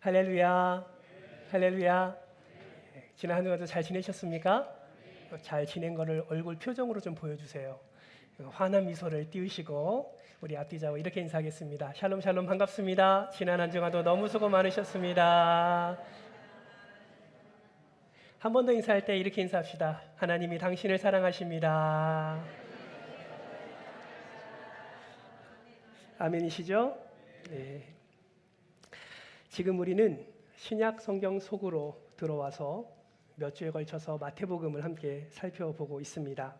할렐루야, 할렐루야. 지난 한 주간도 잘 지내셨습니까? 잘 지낸 거를 얼굴 표정으로 좀 보여주세요. 환한 미소를 띄우시고 우리 앞뒤자와 이렇게 인사하겠습니다. 샬롬 샬롬 반갑습니다. 지난 한 주간도 너무 수고 많으셨습니다. 한 번 더 인사할 때 이렇게 인사합시다. 하나님이 당신을 사랑하십니다. 아멘이시죠? 네. 지금 우리는 신약 성경 속으로 들어와서 몇 주에 걸쳐서 마태복음을 함께 살펴보고 있습니다.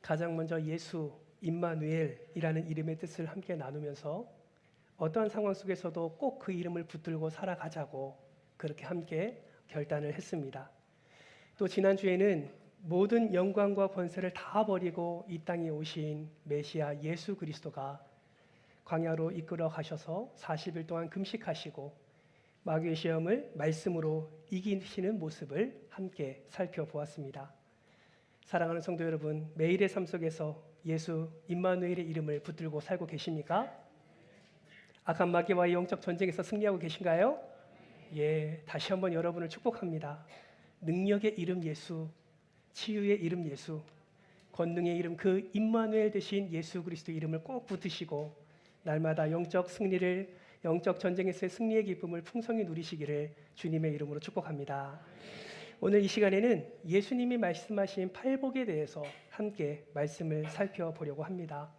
가장 먼저 예수 임마누엘이라는 이름의 뜻을 함께 나누면서 어떠한 상황 속에서도 꼭 그 이름을 붙들고 살아가자고 그렇게 함께 결단을 했습니다. 또 지난주에는 모든 영광과 권세를 다 버리고 이 땅에 오신 메시아 예수 그리스도가 광야로 이끌어 가셔서 40일 동안 금식하시고 마귀의 시험을 말씀으로 이기시는 모습을 함께 살펴보았습니다. 사랑하는 성도 여러분, 매일의 삶 속에서 예수 임마누엘의 이름을 붙들고 살고 계십니까? 악한 마귀와의 영적 전쟁에서 승리하고 계신가요? 예, 다시 한번 여러분을 축복합니다. 능력의 이름 예수, 치유의 이름 예수, 권능의 이름 그 임마누엘 되신 예수 그리스도의 이름을 꼭 붙드시고 날마다 영적 승리를, 영적 전쟁에서의 승리의 기쁨을 풍성히 누리시기를 주님의 이름으로 축복합니다. 오늘 이 시간에는 예수님이 말씀하신 팔복에 대해서 함께 말씀을 살펴보려고 합니다.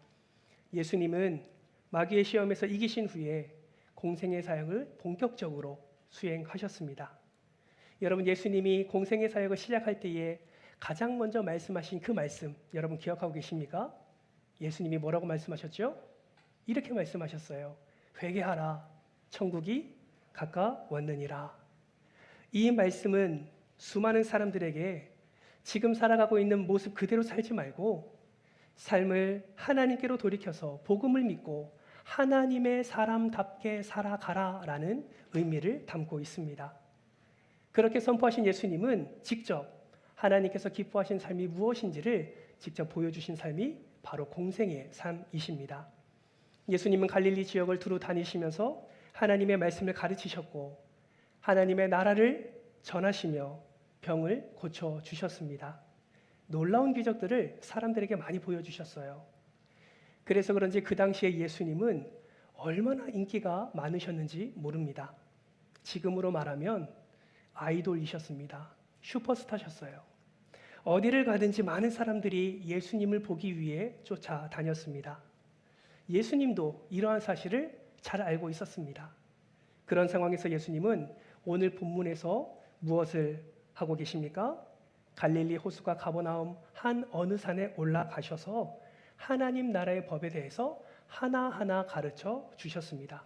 예수님은 마귀의 시험에서 이기신 후에 공생의 사역을 본격적으로 수행하셨습니다. 여러분, 예수님이 공생의 사역을 시작할 때에 가장 먼저 말씀하신 그 말씀 여러분 기억하고 계십니까? 예수님이 뭐라고 말씀하셨죠? 이렇게 말씀하셨어요. 회개하라, 천국이 가까웠느니라. 이 말씀은 수많은 사람들에게 지금 살아가고 있는 모습 그대로 살지 말고 삶을 하나님께로 돌이켜서 복음을 믿고 하나님의 사람답게 살아가라라는 의미를 담고 있습니다. 그렇게 선포하신 예수님은 직접 하나님께서 기뻐하신 삶이 무엇인지를 직접 보여주신 삶이 바로 공생의 삶이십니다. 예수님은 갈릴리 지역을 두루 다니시면서 하나님의 말씀을 가르치셨고 하나님의 나라를 전하시며 병을 고쳐주셨습니다. 놀라운 기적들을 사람들에게 많이 보여주셨어요. 그래서 그런지 그 당시에 예수님은 얼마나 인기가 많으셨는지 모릅니다. 지금으로 말하면 아이돌이셨습니다. 슈퍼스타셨어요. 어디를 가든지 많은 사람들이 예수님을 보기 위해 쫓아다녔습니다. 예수님도 이러한 사실을 잘 알고 있었습니다. 그런 상황에서 예수님은 오늘 본문에서 무엇을 하고 계십니까? 갈릴리 호수가 가버나움 한 어느 산에 올라가셔서 하나님 나라의 법에 대해서 하나하나 가르쳐 주셨습니다.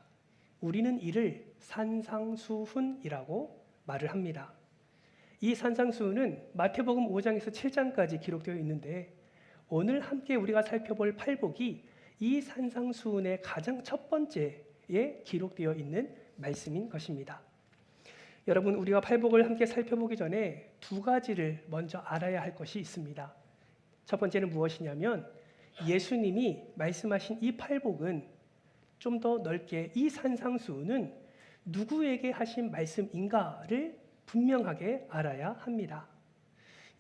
우리는 이를 산상수훈이라고 말을 합니다. 이 산상수훈은 마태복음 5장에서 7장까지 기록되어 있는데 오늘 함께 우리가 살펴볼 팔복이 이 산상수훈의 가장 첫 번째에 기록되어 있는 말씀인 것입니다. 여러분, 우리가 팔복을 함께 살펴보기 전에 두 가지를 먼저 알아야 할 것이 있습니다. 첫 번째는 무엇이냐면 예수님이 말씀하신 이 팔복은 좀 더 넓게 이 산상수훈은 누구에게 하신 말씀인가를 분명하게 알아야 합니다.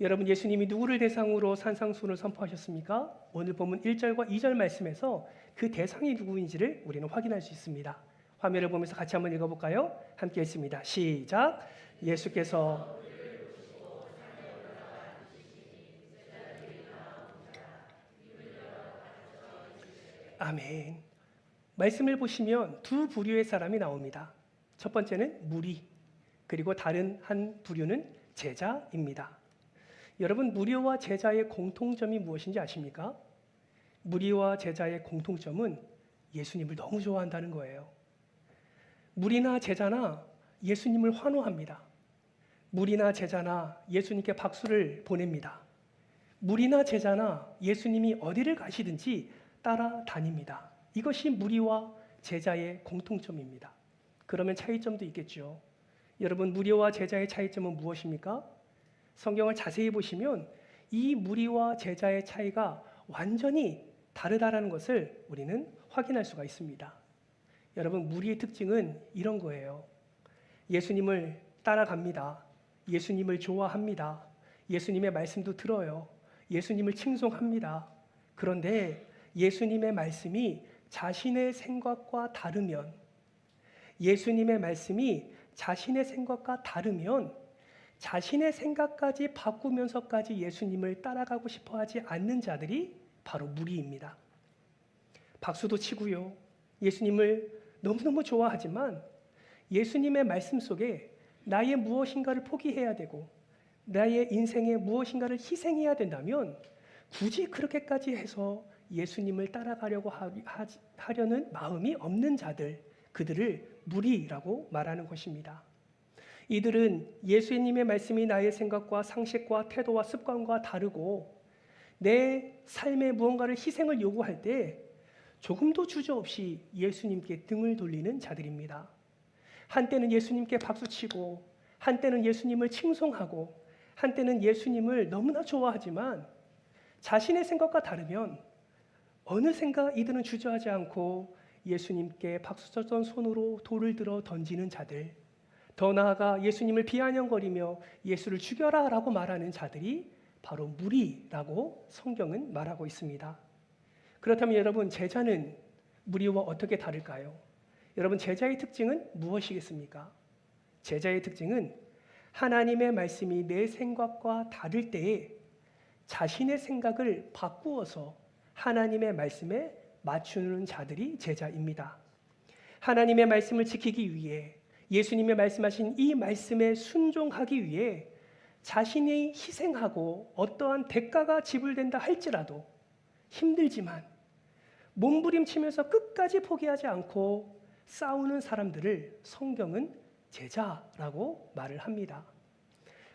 여러분, 예수님이 누구를 대상으로 산상수훈을 선포하셨습니까? 오늘 본문 1절과 2절 말씀에서 그 대상이 누구인지를 우리는 확인할 수 있습니다. 화면을 보면서 같이 한번 읽어볼까요? 함께 읽습니다. 시작! 예수께서 아멘. 말씀을 보시면 두 부류의 사람이 나옵니다. 첫 번째는 무리, 그리고 다른 한 부류는 제자입니다. 여러분, 무리와 제자의 공통점이 무엇인지 아십니까? 무리와 제자의 공통점은 예수님을 너무 좋아한다는 거예요. 무리나 제자나 예수님을 환호합니다. 무리나 제자나 예수님께 박수를 보냅니다. 무리나 제자나 예수님이 어디를 가시든지 따라다닙니다. 이것이 무리와 제자의 공통점입니다. 그러면 차이점도 있겠죠. 여러분, 무리와 제자의 차이점은 무엇입니까? 성경을 자세히 보시면 이 무리와 제자의 차이가 완전히 다르다라는 것을 우리는 확인할 수가 있습니다. 여러분, 무리의 특징은 이런 거예요. 예수님을 따라갑니다. 예수님을 좋아합니다. 예수님의 말씀도 들어요. 예수님을 칭송합니다. 그런데 예수님의 말씀이 자신의 생각과 다르면, 예수님의 말씀이 자신의 생각과 다르면 자신의 생각까지 바꾸면서까지 예수님을 따라가고 싶어 하지 않는 자들이 바로 무리입니다. 박수도 치고요. 예수님을 너무너무 좋아하지만 예수님의 말씀 속에 나의 무엇인가를 포기해야 되고 나의 인생에 무엇인가를 희생해야 된다면 굳이 그렇게까지 해서 예수님을 따라가려고 하려는 마음이 없는 자들, 그들을 무리라고 말하는 것입니다. 이들은 예수님의 말씀이 나의 생각과 상식과 태도와 습관과 다르고 내 삶에 무언가를 희생을 요구할 때 조금도 주저없이 예수님께 등을 돌리는 자들입니다. 한때는 예수님께 박수치고 한때는 예수님을 칭송하고 한때는 예수님을 너무나 좋아하지만 자신의 생각과 다르면 어느샌가 이들은 주저하지 않고 예수님께 박수쳤던 손으로 돌을 들어 던지는 자들, 더 나아가 예수님을 비아냥거리며 예수를 죽여라 라고 말하는 자들이 바로 무리라고 성경은 말하고 있습니다. 그렇다면 여러분, 제자는 무리와 어떻게 다를까요? 여러분, 제자의 특징은 무엇이겠습니까? 제자의 특징은 하나님의 말씀이 내 생각과 다를 때에 자신의 생각을 바꾸어서 하나님의 말씀에 맞추는 자들이 제자입니다. 하나님의 말씀을 지키기 위해 예수님의 말씀하신 이 말씀에 순종하기 위해 자신이 희생하고 어떠한 대가가 지불된다 할지라도 힘들지만 몸부림치면서 끝까지 포기하지 않고 싸우는 사람들을 성경은 제자라고 말을 합니다.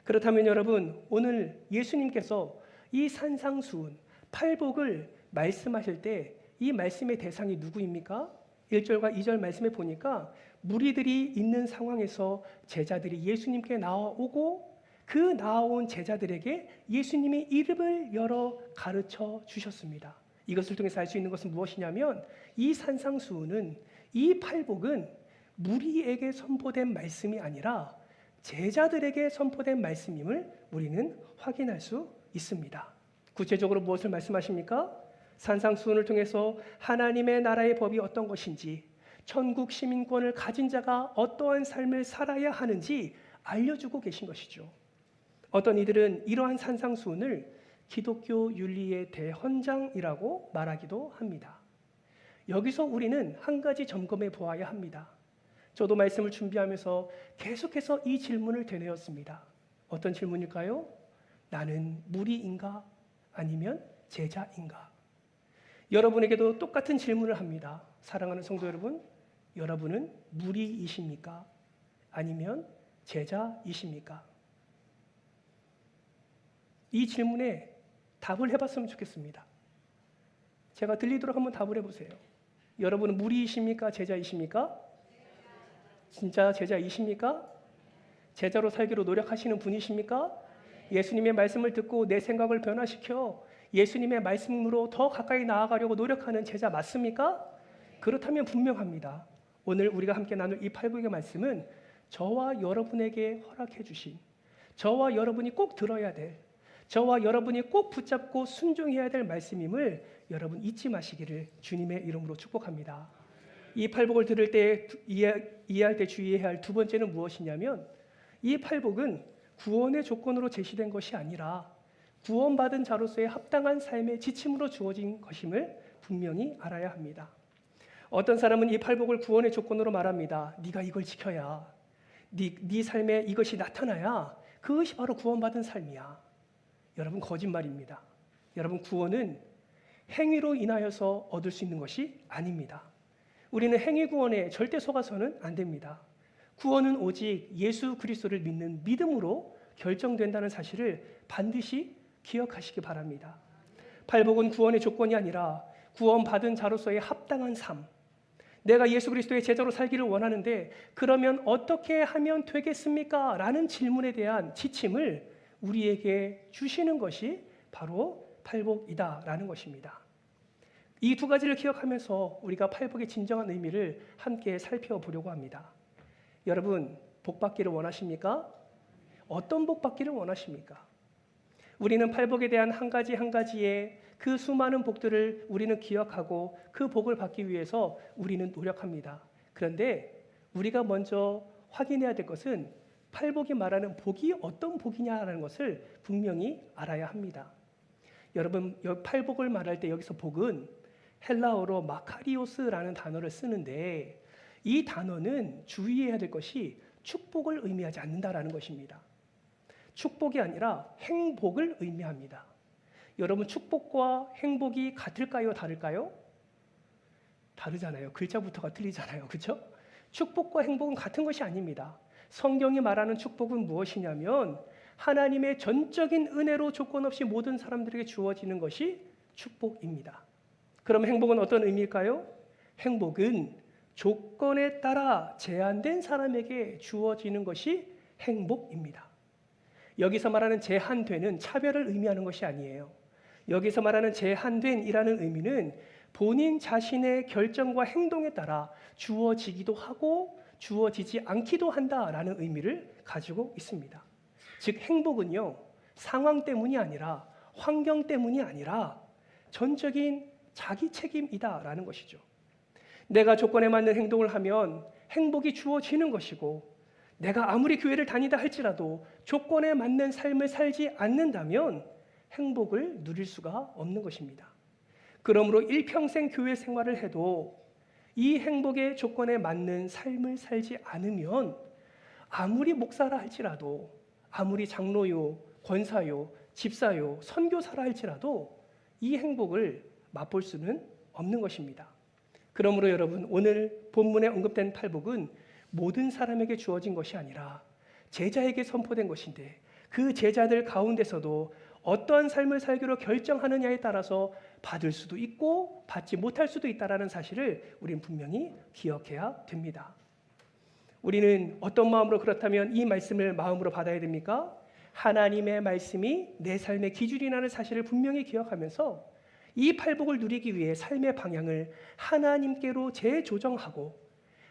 그렇다면 여러분, 오늘 예수님께서 이 산상수훈, 팔복을 말씀하실 때 이 말씀의 대상이 누구입니까? 1절과 2절 말씀에 보니까 무리들이 있는 상황에서 제자들이 예수님께 나와오고 그 나아온 제자들에게 예수님이 이름을 열어 가르쳐 주셨습니다. 이것을 통해서 알 수 있는 것은 무엇이냐면 이 산상수훈은, 이 팔복은 무리에게 선포된 말씀이 아니라 제자들에게 선포된 말씀임을 우리는 확인할 수 있습니다. 구체적으로 무엇을 말씀하십니까? 산상수훈을 통해서 하나님의 나라의 법이 어떤 것인지, 천국 시민권을 가진 자가 어떠한 삶을 살아야 하는지 알려주고 계신 것이죠. 어떤 이들은 이러한 산상수훈을 기독교 윤리의 대헌장이라고 말하기도 합니다. 여기서 우리는 한 가지 점검해 보아야 합니다. 저도 말씀을 준비하면서 계속해서 이 질문을 되뇌었습니다. 어떤 질문일까요? 나는 무리인가? 아니면 제자인가? 여러분에게도 똑같은 질문을 합니다. 사랑하는 성도 여러분, 여러분은 무리이십니까? 아니면 제자이십니까? 이 질문에 답을 해봤으면 좋겠습니다. 제가 들리도록 한번 답을 해보세요. 여러분은 무리이십니까? 제자이십니까? 진짜 제자이십니까? 제자로 살기로 노력하시는 분이십니까? 예수님의 말씀을 듣고 내 생각을 변화시켜 예수님의 말씀으로 더 가까이 나아가려고 노력하는 제자 맞습니까? 그렇다면 분명합니다. 오늘 우리가 함께 나눌 이 팔복의 말씀은 저와 여러분에게 허락해 주신, 저와 여러분이 꼭 들어야 될, 저와 여러분이 꼭 붙잡고 순종해야 될 말씀임을 여러분 잊지 마시기를 주님의 이름으로 축복합니다. 이 팔복을 들을 때 이해할 때 주의해야 할 두 번째는 무엇이냐면 이 팔복은 구원의 조건으로 제시된 것이 아니라 구원받은 자로서의 합당한 삶의 지침으로 주어진 것임을 분명히 알아야 합니다. 어떤 사람은 이 팔복을 구원의 조건으로 말합니다. 네가 이걸 지켜야, 네 삶에 이것이 나타나야 그것이 바로 구원받은 삶이야. 여러분, 거짓말입니다. 여러분, 구원은 행위로 인하여서 얻을 수 있는 것이 아닙니다. 우리는 행위 구원에 절대 속아서는 안 됩니다. 구원은 오직 예수 그리스도를 믿는 믿음으로 결정된다는 사실을 반드시 기억하시기 바랍니다. 팔복은 구원의 조건이 아니라 구원받은 자로서의 합당한 삶, 내가 예수 그리스도의 제자로 살기를 원하는데 그러면 어떻게 하면 되겠습니까? 라는 질문에 대한 지침을 우리에게 주시는 것이 바로 팔복이다라는 것입니다. 이 두 가지를 기억하면서 우리가 팔복의 진정한 의미를 함께 살펴보려고 합니다. 여러분, 복 받기를 원하십니까? 어떤 복 받기를 원하십니까? 우리는 팔복에 대한 한 가지 한 가지의 그 수많은 복들을 우리는 기억하고 그 복을 받기 위해서 우리는 노력합니다. 그런데 우리가 먼저 확인해야 될 것은 팔복이 말하는 복이 어떤 복이냐라는 것을 분명히 알아야 합니다. 여러분, 팔복을 말할 때 여기서 복은 헬라어로 마카리오스라는 단어를 쓰는데 이 단어는 주의해야 될 것이 축복을 의미하지 않는다라는 것입니다. 축복이 아니라 행복을 의미합니다. 여러분, 축복과 행복이 같을까요? 다를까요? 다르잖아요. 글자부터가 틀리잖아요. 그렇죠? 축복과 행복은 같은 것이 아닙니다. 성경이 말하는 축복은 무엇이냐면 하나님의 전적인 은혜로 조건 없이 모든 사람들에게 주어지는 것이 축복입니다. 그럼 행복은 어떤 의미일까요? 행복은 조건에 따라 제한된 사람에게 주어지는 것이 행복입니다. 여기서 말하는 제한되는 차별을 의미하는 것이 아니에요. 여기서 말하는 제한된이라는 의미는 본인 자신의 결정과 행동에 따라 주어지기도 하고 주어지지 않기도 한다라는 의미를 가지고 있습니다. 즉 행복은요, 상황 때문이 아니라 환경 때문이 아니라 전적인 자기 책임이다라는 것이죠. 내가 조건에 맞는 행동을 하면 행복이 주어지는 것이고 내가 아무리 교회를 다니다 할지라도 조건에 맞는 삶을 살지 않는다면 행복을 누릴 수가 없는 것입니다. 그러므로 일평생 교회 생활을 해도 이 행복의 조건에 맞는 삶을 살지 않으면 아무리 목사라 할지라도 아무리 장로요, 권사요, 집사요, 선교사라 할지라도 이 행복을 맛볼 수는 없는 것입니다. 그러므로 여러분, 오늘 본문에 언급된 팔복은 모든 사람에게 주어진 것이 아니라 제자에게 선포된 것인데 그 제자들 가운데서도 어떠한 삶을 살기로 결정하느냐에 따라서 받을 수도 있고 받지 못할 수도 있다는 사실을 우리는 분명히 기억해야 됩니다. 우리는 어떤 마음으로 그렇다면 이 말씀을 마음으로 받아야 됩니까? 하나님의 말씀이 내 삶의 기준이라는 사실을 분명히 기억하면서 이 팔복을 누리기 위해 삶의 방향을 하나님께로 재조정하고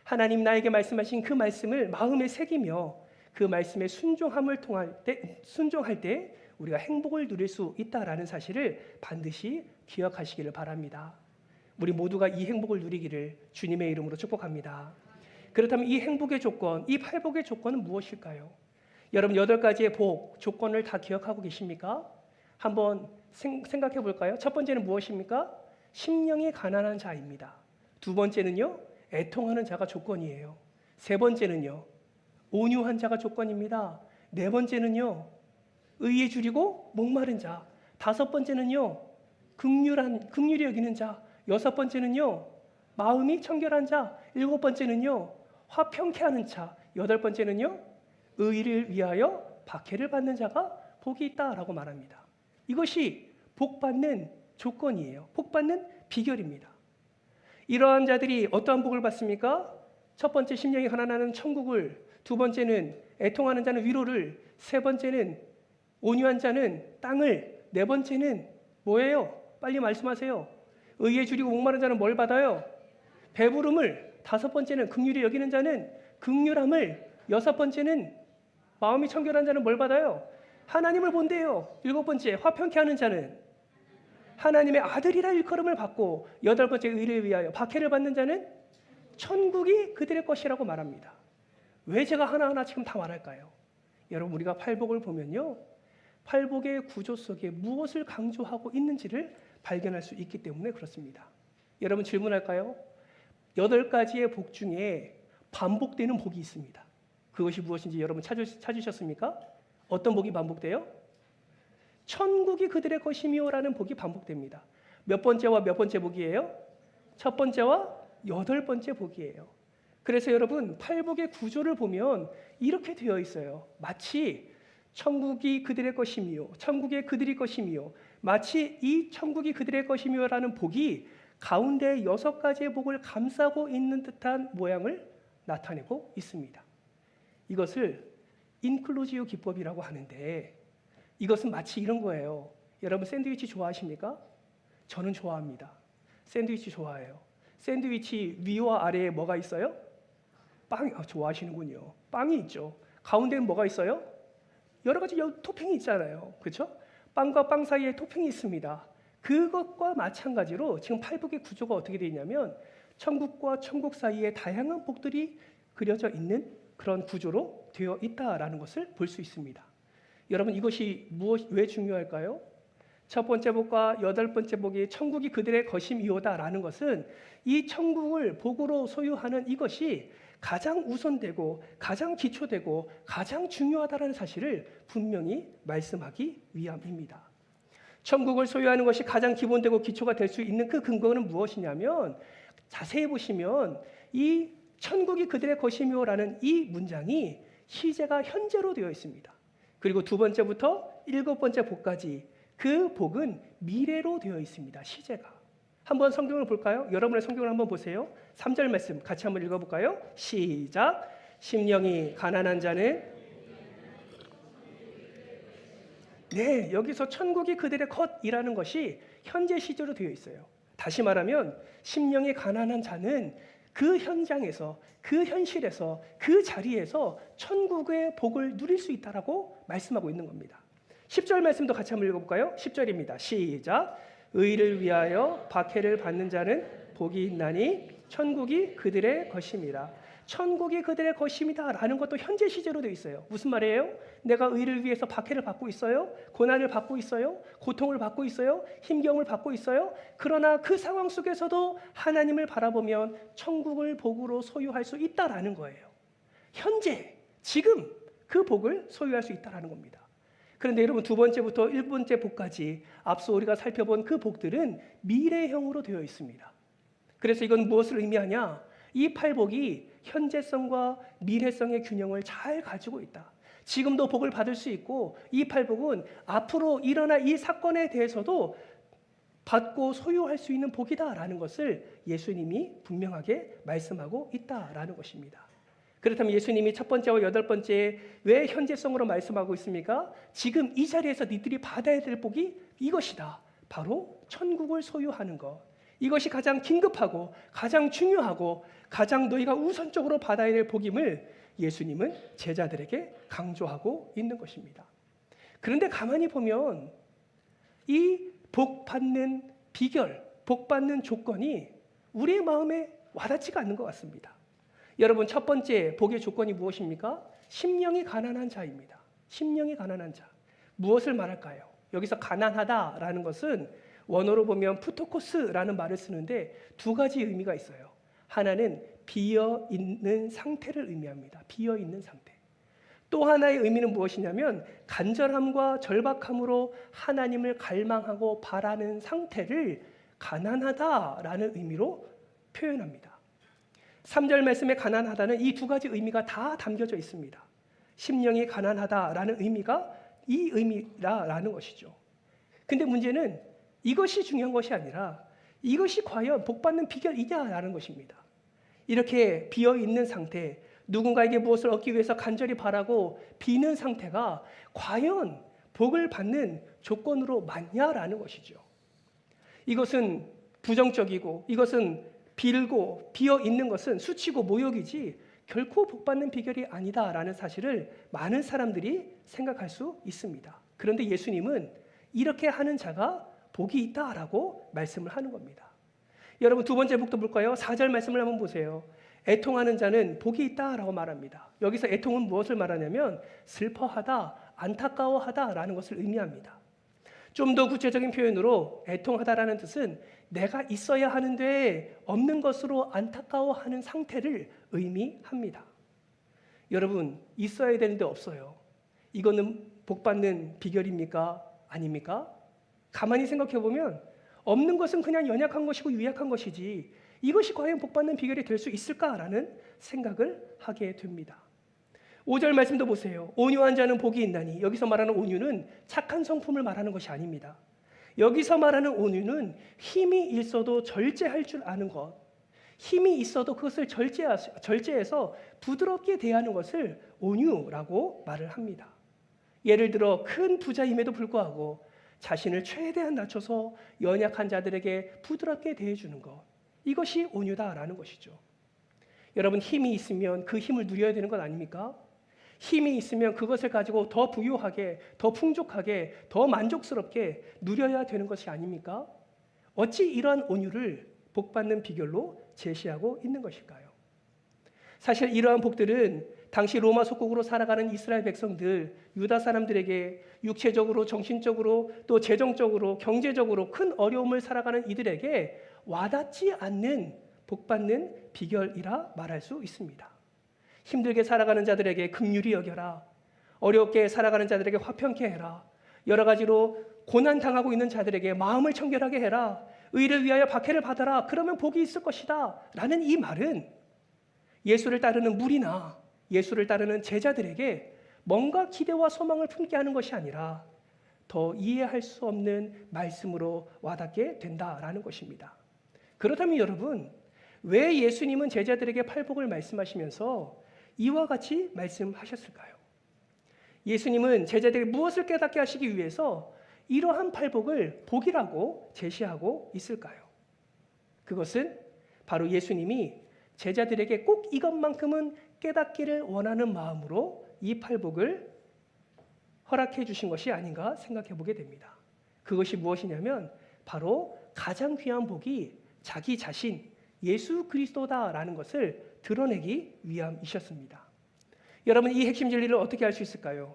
하나님 나에게 말씀하신 그 말씀을 마음에 새기며 그 말씀에 순종할 때 우리가 행복을 누릴 수 있다라는 사실을 반드시 기억하시기를 바랍니다. 우리 모두가 이 행복을 누리기를 주님의 이름으로 축복합니다. 그렇다면 이 행복의 조건, 이 팔복의 조건은 무엇일까요? 여러분 8가지의 복, 조건을 다 기억하고 계십니까? 한번 생각해 볼까요? 첫 번째는 무엇입니까? 심령이 가난한 자입니다. 두 번째는요, 애통하는 자가 조건이에요. 세 번째는요, 온유한 자가 조건입니다. 네 번째는요, 의에 줄이고 목마른 자. 다섯 번째는요, 긍휼히 여기는 자. 여섯 번째는요, 마음이 청결한 자. 일곱 번째는요, 화평케 하는 자. 여덟 번째는요, 의를 위하여 박해를 받는 자가 복이 있다라고 말합니다. 이것이 복받는 조건이에요. 복받는 비결입니다. 이러한 자들이 어떠한 복을 받습니까? 첫 번째, 심령이 가난하는 천국을. 두 번째는 애통하는 자는 위로를. 세 번째는 온유한 자는 땅을. 네 번째는 뭐예요? 빨리 말씀하세요. 의에 줄이고 목마른 자는 뭘 받아요? 배부름을. 다섯 번째는 긍휼히 여기는 자는 긍휼함을. 여섯 번째는 마음이 청결한 자는 뭘 받아요? 하나님을 본대요. 일곱 번째, 화평케 하는 자는 하나님의 아들이라 일컬음을 받고, 여덟 번째, 의를 위하여 박해를 받는 자는 천국이 그들의 것이라고 말합니다. 왜 제가 하나하나 지금 다 말할까요? 여러분, 우리가 팔복을 보면요, 팔복의 구조 속에 무엇을 강조하고 있는지를 발견할 수 있기 때문에 그렇습니다. 여러분, 질문할까요? 8가지의 복 중에 반복되는 복이 있습니다. 그것이 무엇인지 여러분 찾으셨습니까? 어떤 복이 반복돼요? 천국이 그들의 것이며라는 복이 반복됩니다. 몇 번째와 몇 번째 복이에요? 첫 번째와 8번째 복이에요. 그래서 여러분, 팔복의 구조를 보면 이렇게 되어 있어요. 마치 천국이 그들의 것이며 천국의 그들이 것이며, 마치 이 천국이 그들의 것이며라는 복이 가운데 6가지의 복을 감싸고 있는 듯한 모양을 나타내고 있습니다. 이것을 인클루지오 기법이라고 하는데, 이것은 마치 이런 거예요. 여러분, 샌드위치 좋아하십니까? 저는 좋아합니다. 샌드위치 좋아해요. 샌드위치 위와 아래에 뭐가 있어요? 빵. 좋아하시는군요. 빵이 있죠. 가운데는 뭐가 있어요? 여러 가지 토핑이 있잖아요. 그렇죠? 빵과 빵 사이에 토핑이 있습니다. 그것과 마찬가지로 지금 팔복의 구조가 어떻게 되어 있냐면 천국과 천국 사이에 다양한 복들이 그려져 있는 그런 구조로 되어 있다라는 것을 볼 수 있습니다. 여러분, 이것이 왜 중요할까요? 첫 번째 복과 여덟 번째 복이 천국이 그들의 것임이오다라는 것은 이 천국을 복으로 소유하는 이것이 가장 우선되고 가장 기초되고 가장 중요하다는 사실을 분명히 말씀하기 위함입니다. 천국을 소유하는 것이 가장 기본되고 기초가 될 수 있는 그 근거는 무엇이냐면 자세히 보시면 이 천국이 그들의 것이며라는 이 문장이 시제가 현재로 되어 있습니다. 그리고 두 번째부터 일곱 번째 복까지 그 복은 미래로 되어 있습니다. 시제가. 한번 성경을 볼까요? 여러분의 성경을 한번 보세요. 3절 말씀 같이 한번 읽어볼까요? 시작. 심령이 가난한 자는 네, 여기서 천국이 그들의 것이라는 것이 현재 시제로 되어 있어요. 다시 말하면 심령이 가난한 자는 그 현장에서 그 현실에서 그 자리에서 천국의 복을 누릴 수 있다라고 말씀하고 있는 겁니다. 10절 말씀도 같이 한번 읽어볼까요? 10절입니다. 시작. 의를 위하여 박해를 받는 자는 복이 있나니 천국이 그들의 것입니다. 천국이 그들의 것입니다 라는 것도 현재 시제로 되어 있어요. 무슨 말이에요? 내가 의를 위해서 박해를 받고 있어요? 고난을 받고 있어요? 고통을 받고 있어요? 힘겨움을 받고 있어요? 그러나 그 상황 속에서도 하나님을 바라보면 천국을 복으로 소유할 수 있다라는 거예요. 현재, 지금 그 복을 소유할 수 있다라는 겁니다. 그런데 여러분, 두 번째부터 일 번째 복까지 앞서 우리가 살펴본 그 복들은 미래형으로 되어 있습니다. 그래서 이건 무엇을 의미하냐? 이 팔복이 현재성과 미래성의 균형을 잘 가지고 있다. 지금도 복을 받을 수 있고 이 팔복은 앞으로 일어날 이 사건에 대해서도 받고 소유할 수 있는 복이다라는 것을 예수님이 분명하게 말씀하고 있다라는 것입니다. 그렇다면 예수님이 첫 번째와 여덟 번째에 왜 현재성으로 말씀하고 있습니까? 지금 이 자리에서 니들이 받아야 될 복이 이것이다. 바로 천국을 소유하는 것. 이것이 가장 긴급하고 가장 중요하고 가장 너희가 우선적으로 받아야 될 복임을 예수님은 제자들에게 강조하고 있는 것입니다. 그런데 가만히 보면 이 복 받는 비결, 복 받는 조건이 우리의 마음에 와닿지가 않는 것 같습니다. 여러분, 첫 번째 복의 조건이 무엇입니까? 심령이 가난한 자입니다. 심령이 가난한 자. 무엇을 말할까요? 여기서 가난하다라는 것은 원어로 보면 푸토코스라는 말을 쓰는데 두 가지 의미가 있어요. 하나는 비어 있는 상태를 의미합니다. 비어 있는 상태. 또 하나의 의미는 무엇이냐면 간절함과 절박함으로 하나님을 갈망하고 바라는 상태를 가난하다라는 의미로 표현합니다. 3절 말씀에 가난하다는 이 두 가지 의미가 다 담겨져 있습니다. 심령이 가난하다라는 의미가 이 의미라는 것이죠. 근데 문제는 이것이 중요한 것이 아니라 이것이 과연 복받는 비결이냐라는 것입니다. 이렇게 비어있는 상태, 누군가에게 무엇을 얻기 위해서 간절히 바라고 비는 상태가 과연 복을 받는 조건으로 맞냐라는 것이죠. 이것은 부정적이고 이것은 빌고 비어있는 것은 수치고 모욕이지 결코 복받는 비결이 아니다라는 사실을 많은 사람들이 생각할 수 있습니다. 그런데 예수님은 이렇게 하는 자가 복이 있다라고 말씀을 하는 겁니다. 여러분, 두 번째 복도 볼까요? 4절 말씀을 한번 보세요. 애통하는 자는 복이 있다라고 말합니다. 여기서 애통은 무엇을 말하냐면 슬퍼하다, 안타까워하다라는 것을 의미합니다. 좀 더 구체적인 표현으로 애통하다라는 뜻은 내가 있어야 하는데 없는 것으로 안타까워하는 상태를 의미합니다. 여러분, 있어야 되는데 없어요. 이거는 복받는 비결입니까? 아닙니까? 가만히 생각해 보면 없는 것은 그냥 연약한 것이고 유약한 것이지 이것이 과연 복받는 비결이 될 수 있을까라는 생각을 하게 됩니다. 5절 말씀도 보세요. 온유한 자는 복이 있나니. 여기서 말하는 온유는 착한 성품을 말하는 것이 아닙니다. 여기서 말하는 온유는 힘이 있어도 절제할 줄 아는 것, 힘이 있어도 그것을 절제해서 부드럽게 대하는 것을 온유라고 말을 합니다. 예를 들어 큰 부자임에도 불구하고 자신을 최대한 낮춰서 연약한 자들에게 부드럽게 대해주는 것, 이것이 온유다라는 것이죠. 여러분, 힘이 있으면 그 힘을 누려야 되는 것 아닙니까? 힘이 있으면 그것을 가지고 더 부유하게, 더 풍족하게, 더 만족스럽게 누려야 되는 것이 아닙니까? 어찌 이러한 온유를 복받는 비결로 제시하고 있는 것일까요? 사실 이러한 복들은 당시 로마 속국으로 살아가는 이스라엘 백성들, 유다 사람들에게 육체적으로, 정신적으로, 또 재정적으로, 경제적으로 큰 어려움을 살아가는 이들에게 와닿지 않는 복받는 비결이라 말할 수 있습니다. 힘들게 살아가는 자들에게 긍휼히 여겨라. 어렵게 살아가는 자들에게 화평케 해라. 여러 가지로 고난당하고 있는 자들에게 마음을 청결하게 해라. 의를 위하여 박해를 받아라. 그러면 복이 있을 것이다. 라는 이 말은 예수를 따르는 무리나 예수를 따르는 제자들에게 뭔가 기대와 소망을 품게 하는 것이 아니라 더 이해할 수 없는 말씀으로 와닿게 된다라는 것입니다. 그렇다면 여러분, 왜 예수님은 제자들에게 팔복을 말씀하시면서 이와 같이 말씀하셨을까요? 예수님은 제자들에게 무엇을 깨닫게 하시기 위해서 이러한 팔복을 복이라고 제시하고 있을까요? 그것은 바로 예수님이 제자들에게 꼭 이것만큼은 깨닫기를 원하는 마음으로 이 팔복을 허락해 주신 것이 아닌가 생각해 보게 됩니다. 그것이 무엇이냐면 바로 가장 귀한 복이 자기 자신 예수 그리스도다라는 것을 드러내기 위함이셨습니다. 여러분, 이 핵심 진리를 어떻게 알 수 있을까요?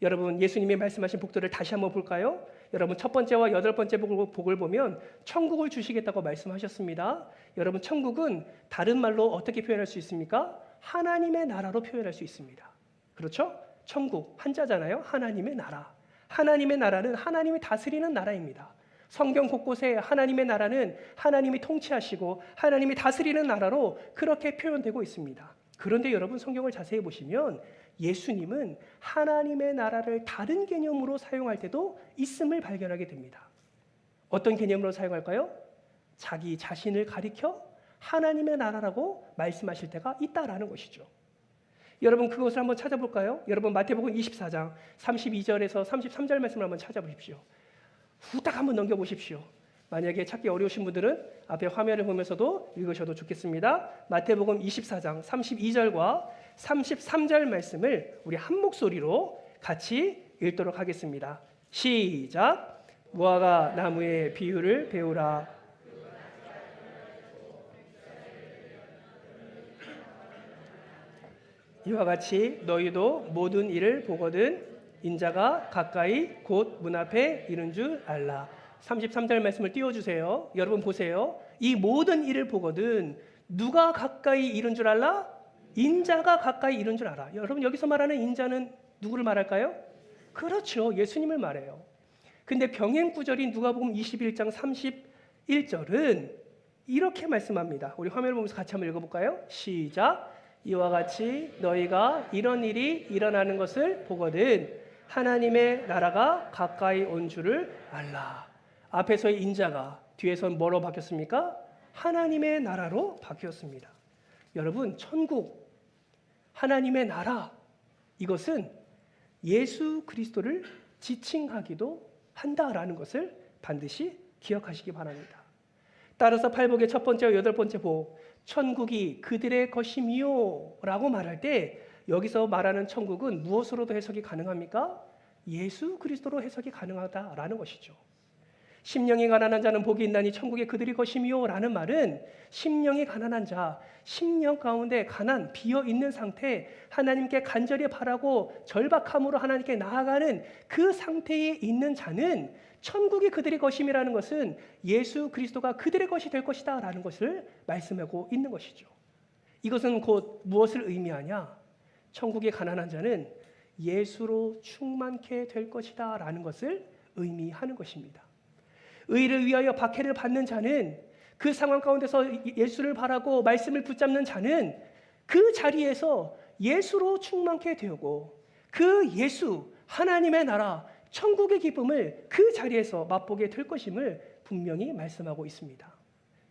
여러분, 예수님이 말씀하신 복들을 다시 한번 볼까요? 여러분, 첫 번째와 여덟 번째 복을 보면 천국을 주시겠다고 말씀하셨습니다. 여러분, 천국은 다른 말로 어떻게 표현할 수 있습니까? 하나님의 나라로 표현할 수 있습니다. 그렇죠? 천국, 한자잖아요. 하나님의 나라. 하나님의 나라는 하나님이 다스리는 나라입니다. 성경 곳곳에 하나님의 나라는 하나님이 통치하시고 하나님이 다스리는 나라로 그렇게 표현되고 있습니다. 그런데 여러분, 성경을 자세히 보시면 예수님은 하나님의 나라를 다른 개념으로 사용할 때도 있음을 발견하게 됩니다. 어떤 개념으로 사용할까요? 자기 자신을 가리켜 하나님의 나라라고 말씀하실 때가 있다라는 것이죠. 여러분, 그것을 한번 찾아볼까요? 여러분, 마태복음 24장 32절에서 33절 말씀을 한번 찾아보십시오. 후딱 한번 넘겨보십시오. 만약에 찾기 어려우신 분들은 앞에 화면을 보면서도 읽으셔도 좋겠습니다. 마태복음 24장 32절과 33절 말씀을 우리 한 목소리로 같이 읽도록 하겠습니다. 시작! 무화과 나무의 비유를 배우라. 이와 같이 너희도 모든 일을 보거든 인자가 가까이 곧 문 앞에 이른 줄 알라. 33절 말씀을 띄워주세요. 여러분 보세요. 이 모든 일을 보거든 누가 가까이 이른 줄 알라? 인자가 가까이 이른 줄 알아. 여러분, 여기서 말하는 인자는 누구를 말할까요? 그렇죠. 예수님을 말해요. 근데 병행 구절인 누가복음 21장 31절은 이렇게 말씀합니다. 우리 화면을 보면서 같이 한번 읽어볼까요? 시작! 이와 같이 너희가 이런 일이 일어나는 것을 보거든 하나님의 나라가 가까이 온 줄을 알라. 앞에서의 인자가 뒤에서는 뭐로 바뀌었습니까? 하나님의 나라로 바뀌었습니다. 여러분, 천국, 하나님의 나라, 이것은 예수 그리스도를 지칭하기도 한다라는 것을 반드시 기억하시기 바랍니다. 따라서 팔복의 첫 번째와 여덟 번째 복, 천국이 그들의 것이미요 라고 말할 때 여기서 말하는 천국은 무엇으로도 해석이 가능합니까? 예수 그리스도로 해석이 가능하다라는 것이죠. 심령이 가난한 자는 복이 있나니 천국이 그들이 것이미요 라는 말은 심령이 가난한 자, 심령 가운데 가난, 비어있는 상태, 하나님께 간절히 바라고 절박함으로 하나님께 나아가는 그 상태에 있는 자는 천국이 그들의 것임이라는 것은 예수 그리스도가 그들의 것이 될 것이다 라는 것을 말씀하고 있는 것이죠. 이것은 곧 무엇을 의미하냐? 천국의 가난한 자는 예수로 충만케 될 것이다 라는 것을 의미하는 것입니다. 의를 위하여 박해를 받는 자는, 그 상황 가운데서 예수를 바라고 말씀을 붙잡는 자는 그 자리에서 예수로 충만케 되고 그 예수, 하나님의 나라, 천국의 기쁨을 그 자리에서 맛보게 될 것임을 분명히 말씀하고 있습니다.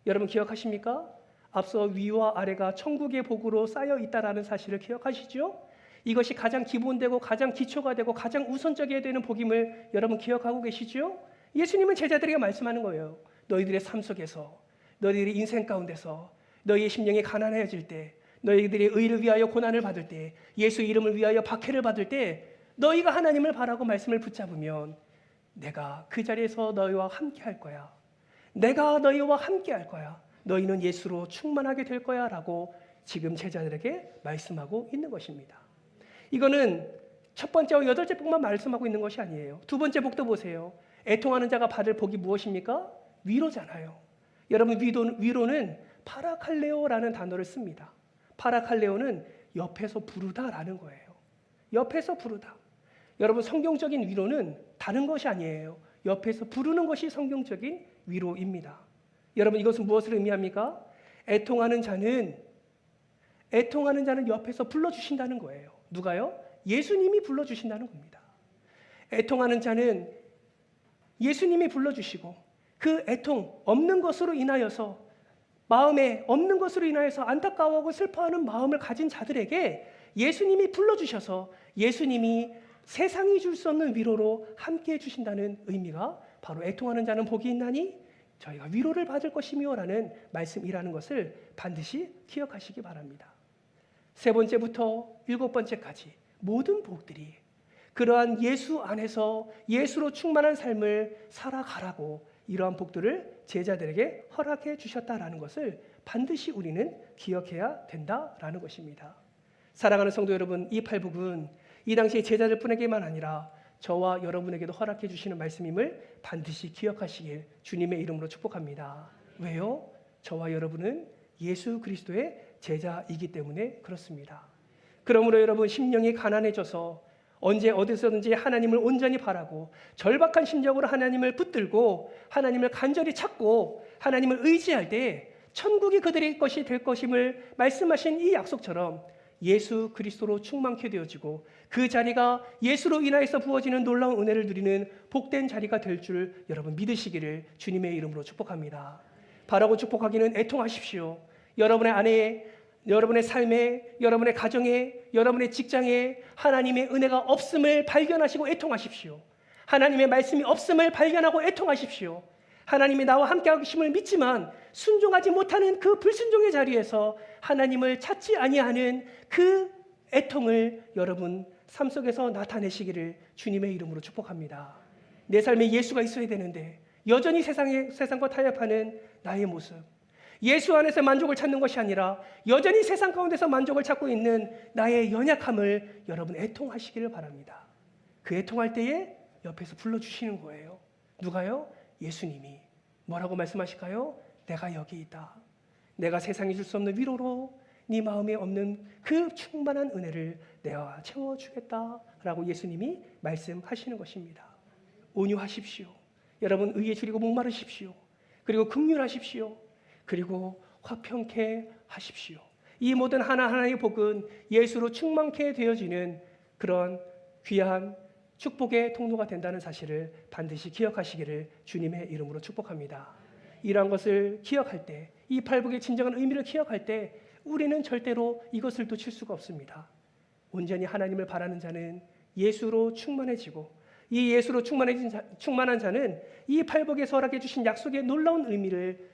여러분 기억하십니까? 앞서 위와 아래가 천국의 복으로 쌓여 있다라는 사실을 기억하시죠? 이것이 가장 기본되고 가장 기초가 되고 가장 우선적이어야 되는 복임을 여러분 기억하고 계시죠? 예수님은 제자들에게 말씀하는 거예요. 너희들의 삶 속에서, 너희들의 인생 가운데서 너희의 심령이 가난해질 때, 너희들이 의를 위하여 고난을 받을 때, 예수 이름을 위하여 박해를 받을 때 너희가 하나님을 바라고 말씀을 붙잡으면 내가 그 자리에서 너희와 함께 할 거야. 내가 너희와 함께 할 거야. 너희는 예수로 충만하게 될 거야 라고 지금 제자들에게 말씀하고 있는 것입니다. 이거는 첫 번째와 여덟째 복만 말씀하고 있는 것이 아니에요. 두 번째 복도 보세요. 애통하는 자가 받을 복이 무엇입니까? 위로잖아요. 여러분, 위로는 파라칼레오라는 단어를 씁니다. 파라칼레오는 옆에서 부르다라는 거예요. 옆에서 부르다. 여러분, 성경적인 위로는 다른 것이 아니에요. 옆에서 부르는 것이 성경적인 위로입니다. 여러분, 이것은 무엇을 의미합니까? 애통하는 자는 옆에서 불러주신다는 거예요. 누가요? 예수님이 불러주신다는 겁니다. 애통하는 자는 예수님이 불러주시고 그 애통 없는 것으로 인하여서 마음에 없는 것으로 인하여서 안타까워하고 슬퍼하는 마음을 가진 자들에게 예수님이 불러주셔서 예수님이 세상이 줄 수 없는 위로로 함께해 주신다는 의미가 바로 애통하는 자는 복이 있나니 저희가 위로를 받을 것이며 라는 말씀이라는 것을 반드시 기억하시기 바랍니다. 세 번째부터 일곱 번째까지 모든 복들이 그러한 예수 안에서 예수로 충만한 삶을 살아가라고 이러한 복들을 제자들에게 허락해 주셨다라는 것을 반드시 우리는 기억해야 된다라는 것입니다. 사랑하는 성도 여러분, 이 팔복은 이 당시에 제자들뿐에게만 아니라 저와 여러분에게도 허락해 주시는 말씀임을 반드시 기억하시길 주님의 이름으로 축복합니다. 왜요? 저와 여러분은 예수 그리스도의 제자이기 때문에 그렇습니다. 그러므로 여러분, 심령이 가난해져서 언제 어디서든지 하나님을 온전히 바라고 절박한 심정으로 하나님을 붙들고 하나님을 간절히 찾고 하나님을 의지할 때 천국이 그들의 것이 될 것임을 말씀하신 이 약속처럼 예수 그리스도로 충만케 되어지고 그 자리가 예수로 인하여서 부어지는 놀라운 은혜를 누리는 복된 자리가 될 줄 여러분 믿으시기를 주님의 이름으로 축복합니다. 바라고 축복하기는 애통하십시오. 여러분의 아내에, 여러분의 삶에, 여러분의 가정에, 여러분의 직장에 하나님의 은혜가 없음을 발견하시고 애통하십시오. 하나님의 말씀이 없음을 발견하고 애통하십시오. 하나님이 나와 함께 하심을 믿지만 순종하지 못하는 그 불순종의 자리에서 하나님을 찾지 아니하는 그 애통을 여러분 삶 속에서 나타내시기를 주님의 이름으로 축복합니다. 내 삶에 예수가 있어야 되는데 여전히 세상과 타협하는 나의 모습, 예수 안에서 만족을 찾는 것이 아니라 여전히 세상 가운데서 만족을 찾고 있는 나의 연약함을 여러분 애통하시기를 바랍니다. 그 애통할 때에 옆에서 불러주시는 거예요. 누가요? 예수님이. 뭐라고 말씀하실까요? 내가 여기 있다. 내가 세상이 줄 수 없는 위로로 네 마음에 없는 그 충만한 은혜를 내가 채워주겠다라고 예수님이 말씀하시는 것입니다. 온유하십시오. 여러분, 의에 줄이고 목마르십시오. 그리고 긍휼하십시오. 그리고 화평케 하십시오. 이 모든 하나하나의 복은 예수로 충만케 되어지는 그런 귀한 축복의 통로가 된다는 사실을 반드시 기억하시기를 주님의 이름으로 축복합니다. 이러한 것을 기억할 때, 이 팔복의 진정한 의미를 기억할 때 우리는 절대로 이것을 놓칠 수가 없습니다. 온전히 하나님을 바라는 자는 예수로 충만해지고 이 예수로 충만한 자는 이 팔복에서 허락해 주신 약속의 놀라운 의미를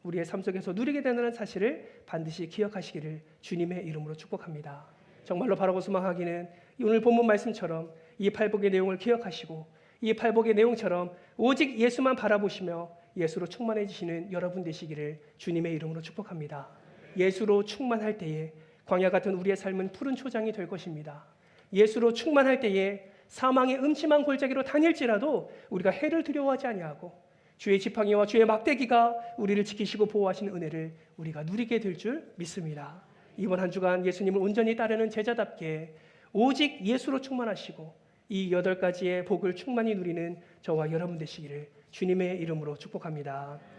우리의 삶 속에서 누리게 되는 사실을 반드시 기억하시기를 주님의 이름으로 축복합니다. 정말로 바라고 소망하기는 오늘 본문 말씀처럼 이 팔복의 내용을 기억하시고 이 팔복의 내용처럼 오직 예수만 바라보시며 예수로 충만해지시는 여러분 되시기를 주님의 이름으로 축복합니다. 예수로 충만할 때에 광야 같은 우리의 삶은 푸른 초장이 될 것입니다. 예수로 충만할 때에 사망의 음침한 골짜기로 다닐지라도 우리가 해를 두려워하지 아니하고 주의 지팡이와 주의 막대기가 우리를 지키시고 보호하시는 은혜를 우리가 누리게 될 줄 믿습니다. 이번 한 주간 예수님을 온전히 따르는 제자답게 오직 예수로 충만하시고 이 8가지의 복을 충만히 누리는 저와 여러분 되시기를 주님의 이름으로 축복합니다.